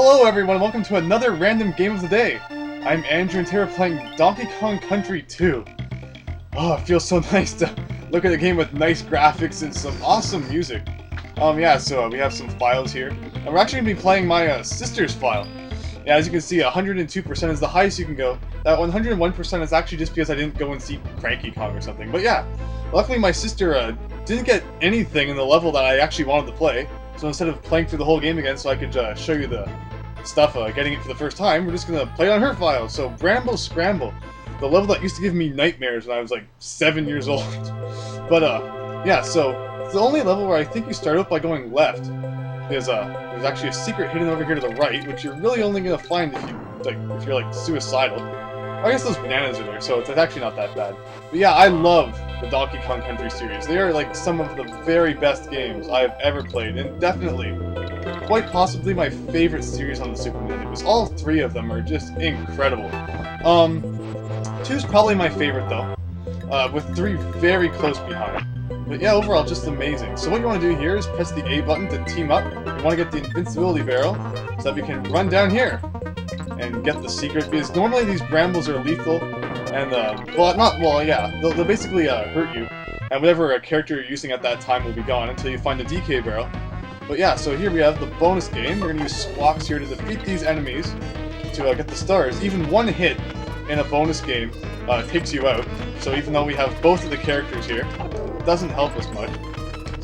Hello everyone, welcome to another random game of the day. I'm Andrew and today we're playing Donkey Kong Country 2. Oh, it feels so nice to look at a game with nice graphics and some awesome music. We have some files here. And we're actually going to be playing my sister's file. Yeah, as you can see, 102% is the highest you can go. That 101% is actually just because I didn't go and see Cranky Kong or something. But yeah, luckily my sister didn't get anything in the level that I actually wanted to play. So instead of playing through the whole game again so I could show you the stuff getting it for the first time, we're just going to play it on her file. So Bramble Scramble, the level that used to give me nightmares when I was like 7 years old. But yeah, so it's the only level where I think you start out by going left. There's actually a secret hidden over here to the right, which you're really only going to find if you're suicidal. I guess those bananas are there, so it's actually not that bad. But yeah, I love the Donkey Kong Country series. They are like some of the very best games I've ever played, and definitely, quite possibly my favorite series on the Super Nintendo. Because all three of them are just incredible. 2's probably my favorite though, with 3 very close behind. But yeah, overall, just amazing. So what you want to do here is press the A button to team up. You want to get the invincibility barrel so that we can run down here and get the secret, because normally these brambles are lethal, and, they'll basically hurt you, and whatever character you're using at that time will be gone until you find the DK barrel. But yeah, so here we have the bonus game. We're going to use squawks here to defeat these enemies to get the stars. Even one hit in a bonus game takes you out, so even though we have both of the characters here, it doesn't help us much.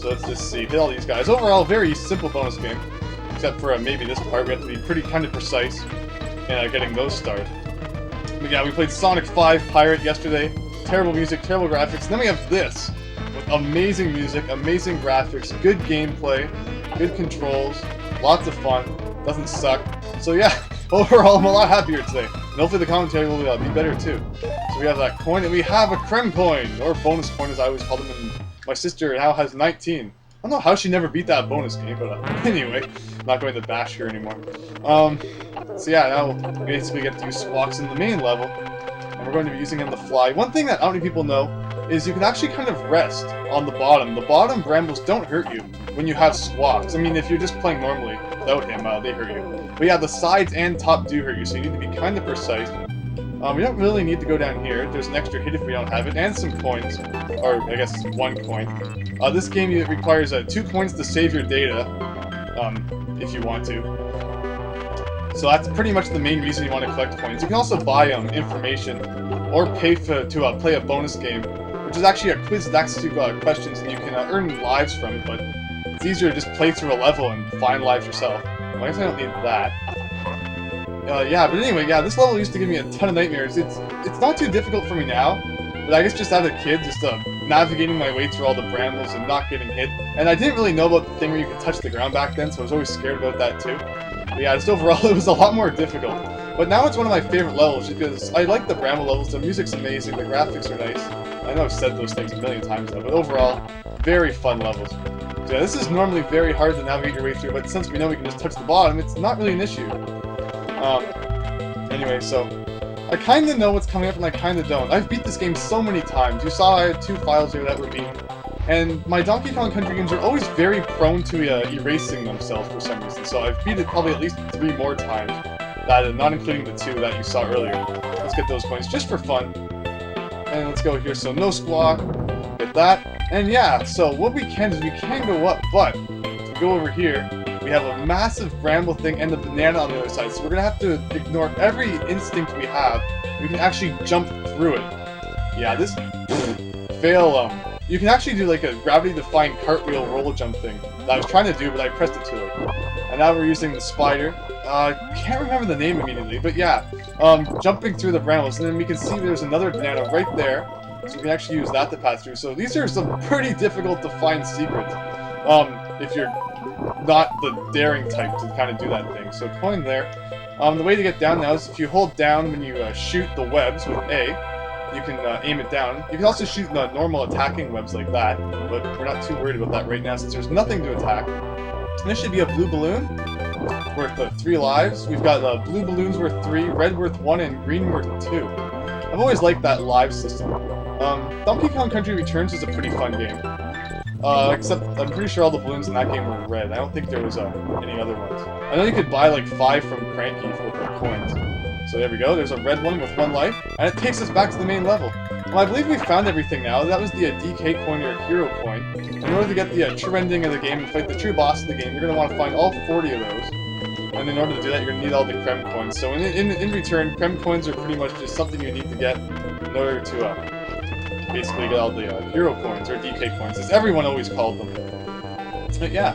So let's just see, hit all these guys. Overall, very simple bonus game, except for maybe this part. We have to be pretty kind of precise in getting those stars. But yeah, we played Sonic 5 Pirate yesterday. Terrible music, terrible graphics. And then we have this, with amazing music, amazing graphics, good gameplay, good controls, lots of fun, doesn't suck. So yeah, overall I'm a lot happier today. And hopefully the commentary will be better too. So we have that coin, and we have a creme coin, or bonus coin as I always call them, and my sister now has 19. I don't know how she never beat that bonus game, but anyway, I'm not going to bash her anymore. So yeah, now we basically get to use squawks in the main level, and we're going to be using them to fly. One thing that not many people know is you can actually kind of rest on the bottom. The bottom brambles don't hurt you when you have squawks. I mean, if you're just playing normally without him, they hurt you. But yeah, the sides and top do hurt you, so you need to be kind of precise. We don't really need to go down here. There's an extra hit if we don't have it, and some coins. Or, I guess, 1 coin. This game requires 2 coins to save your data, if you want to. So that's pretty much the main reason you want to collect coins. You can also buy information, or pay to play a bonus game, which is actually a quiz that asks you questions, and you can earn lives from it, but it's easier to just play through a level and find lives yourself. Well, I guess I don't need that. Yeah, but anyway, yeah, this level used to give me a ton of nightmares. It's not too difficult for me now, but I guess just as a kid, just navigating my way through all the brambles and not getting hit. And I didn't really know about the thing where you could touch the ground back then, so I was always scared about that too. But yeah, just overall, it was a lot more difficult. But now it's one of my favorite levels, because I like the bramble levels, the music's amazing, the graphics are nice. I know I've said those things a million times now, but overall, very fun levels. So yeah, this is normally very hard to navigate your way through, but since we know we can just touch the bottom, it's not really an issue. Anyway, so I kind of know what's coming up and I kind of don't. I've beat this game so many times. You saw I had 2 files here that were beaten. And my Donkey Kong Country games are always very prone to erasing themselves for some reason. So I've beat it probably at least 3 more times, not including the 2 that you saw earlier. Let's get those coins just for fun. And let's go here. So no squawk, get that. And yeah, so what we can do is we can go up, but if we go over here, we have a massive bramble thing and the banana on the other side, so we're going to have to ignore every instinct we have. We can actually jump through it. Yeah, this... fail, you can actually do like a gravity-defying cartwheel roll jump thing that I was trying to do, but I pressed it too late. And now we're using the spider. Can't remember the name immediately, but yeah. Jumping through the brambles, and then we can see there's another banana right there, so we can actually use that to pass through. So these are some pretty difficult to find secrets, if you're not the daring type to kind of do that thing. So coin there. The way to get down now is if you hold down when you shoot the webs with A, you can aim it down. You can also shoot normal attacking webs like that, but we're not too worried about that right now since there's nothing to attack. And this should be a blue balloon worth 3 lives. We've got blue balloons worth 3, red worth 1, and green worth 2. I've always liked that live system. Donkey Kong Country Returns is a pretty fun game. Except I'm pretty sure all the balloons in that game were red. I don't think there was any other ones. I know you could buy like 5 from Cranky with the coins. So there we go. There's a red one with 1 life, and it takes us back to the main level. Well, I believe we found everything now. That was the DK coin or hero coin. In order to get the true ending of the game and fight the true boss of the game, you're going to want to find all 40 of those. And in order to do that, you're going to need all the Creme coins. So in return, Creme coins are pretty much just something you need to get in order to basically get all the hero coins or DK coins, as everyone always called them. But yeah.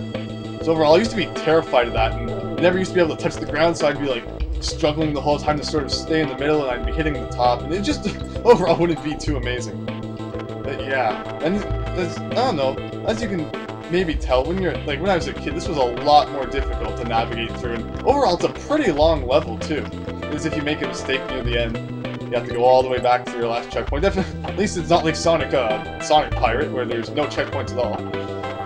So overall, I used to be terrified of that, and I never used to be able to touch the ground, so I'd be like struggling the whole time to sort of stay in the middle, and I'd be hitting the top, and it just overall wouldn't be too amazing. But yeah, and I don't know, as you can maybe tell, when I was a kid, this was a lot more difficult to navigate through, and overall it's a pretty long level too. Because if you make a mistake near the end, you have to go all the way back to your last checkpoint. Definitely, at least it's not like Sonic Pirate, where there's no checkpoints at all.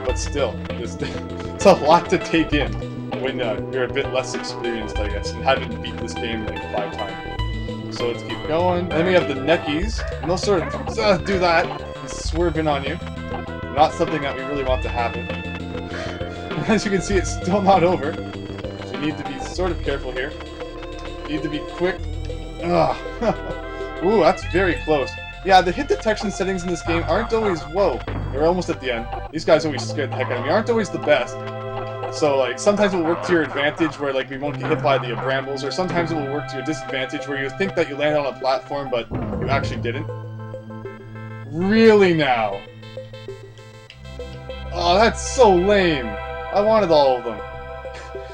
But still, it's a lot to take in when you're a bit less experienced, I guess, and haven't beat this game like 5 times. So let's keep going. And then we have the Neckies, and they'll sort of do that and swerve in on you. Not something that we really want to happen. As you can see, it's still not over. So you need to be sort of careful here. You need to be quick. Ugh. Ooh, that's very close. Yeah, the hit detection settings in this game aren't always... Whoa, we're almost at the end. These guys always scare the heck out of me. Aren't always the best. So, like, sometimes it will work to your advantage where, like, we won't get hit by the brambles, or sometimes it will work to your disadvantage where you think that you landed on a platform, but you actually didn't. Really now? Oh, that's so lame. I wanted all of them.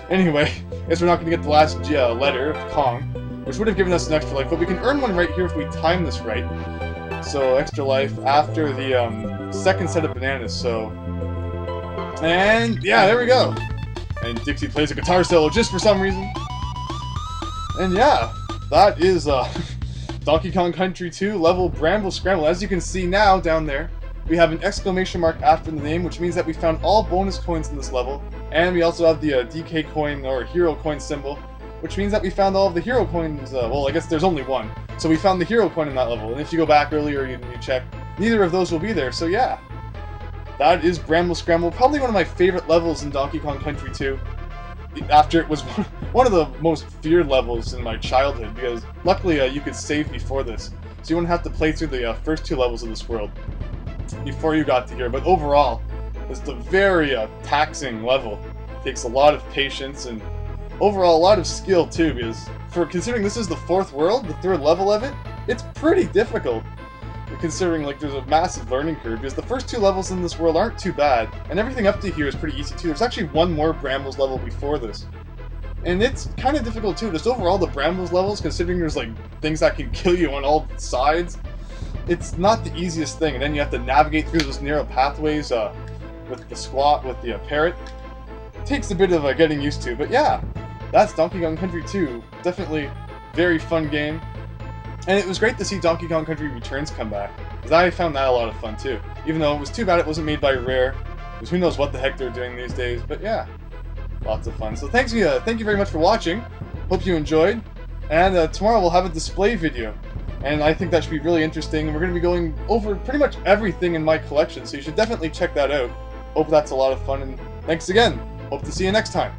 Anyway, I guess we're not going to get the last letter of Kong, which would have given us an extra life, but we can earn one right here if we time this right. So, extra life after the second set of bananas, so... And, yeah, there we go! And Dixie plays a guitar solo just for some reason. And yeah, that is Donkey Kong Country 2 level Bramble Scramble. As you can see now, down there, we have an exclamation mark after the name, which means that we found all bonus coins in this level. And we also have the DK coin, or hero coin symbol, which means that we found all of the hero coins, well, I guess there's only one. So we found the hero coin in that level, and if you go back earlier and you check, neither of those will be there, so yeah. That is Bramble Scramble, probably one of my favorite levels in Donkey Kong Country 2. After it was one of the most feared levels in my childhood, because luckily you could save before this. So you wouldn't have to play through the first 2 levels of this world before you got to here. But overall, it's a very taxing level. It takes a lot of patience and overall a lot of skill too, because considering this is the 4th world, the 3rd level of it, it's pretty difficult. Considering like there's a massive learning curve, because the first 2 levels in this world aren't too bad, and everything up to here is pretty easy too. There's actually one more Brambles level before this, and it's kind of difficult too. Just overall, the Brambles levels, considering there's like things that can kill you on all sides, it's not the easiest thing. And then you have to navigate through those narrow pathways with the parrot. It takes a bit of getting used to, but yeah, that's Donkey Kong Country 2. Definitely very fun game. And it was great to see Donkey Kong Country Returns come back, because I found that a lot of fun too. Even though it was too bad it wasn't made by Rare, because who knows what the heck they're doing these days, but yeah, lots of fun. So thank you very much for watching, hope you enjoyed, and tomorrow we'll have a display video, and I think that should be really interesting, and we're going to be going over pretty much everything in my collection, so you should definitely check that out. Hope that's a lot of fun, and thanks again, hope to see you next time.